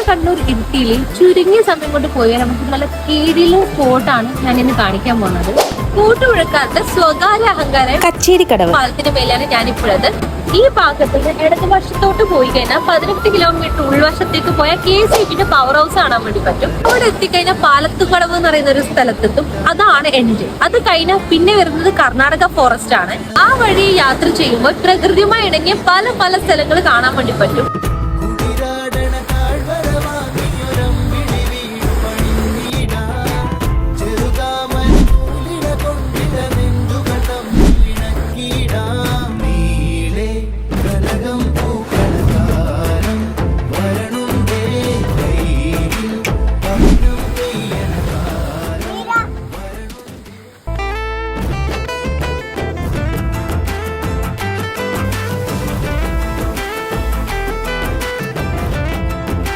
കണ്ണൂർ ഇരിട്ടിയിൽ ചുരുങ്ങിയ സമയം കൊണ്ട് പോയാൽ നമുക്ക് നല്ല കീഴിലെ സ്പോട്ടാണ് ഞാൻ ഇന്ന് കാണിക്കാൻ പോകുന്നത്. കൂട്ടുപുഴക്കാരുടെ സ്വകാര്യ അഹങ്കാരം കച്ചേരിക്കടവ് പാലത്തിന് മേലാണ് ഞാനിപ്പോഴത്. ഈ ഭാഗത്ത് നിന്ന് ഇടതുവശത്തോട്ട് പോയി കഴിഞ്ഞാൽ 18 കിലോമീറ്റർ ഉൾവശത്തേക്ക് പോയാൽ KCBയുടെ പവർ ഹൗസ് കാണാൻ വേണ്ടി പറ്റും. അവിടെ എത്തിക്കഴിഞ്ഞാൽ പാലത്തുകടവ് എന്ന് പറയുന്ന ഒരു സ്ഥലത്തെത്തും. അതാണ് എൻഡ്. അത് കഴിഞ്ഞാൽ പിന്നെ വരുന്നത് കർണാടക ഫോറസ്റ്റ് ആണ്. ആ വഴി യാത്ര ചെയ്യുമ്പോൾ പ്രകൃതിയുമായി ഇണങ്ങിയ പല സ്ഥലങ്ങൾ കാണാൻ വേണ്ടി പറ്റും.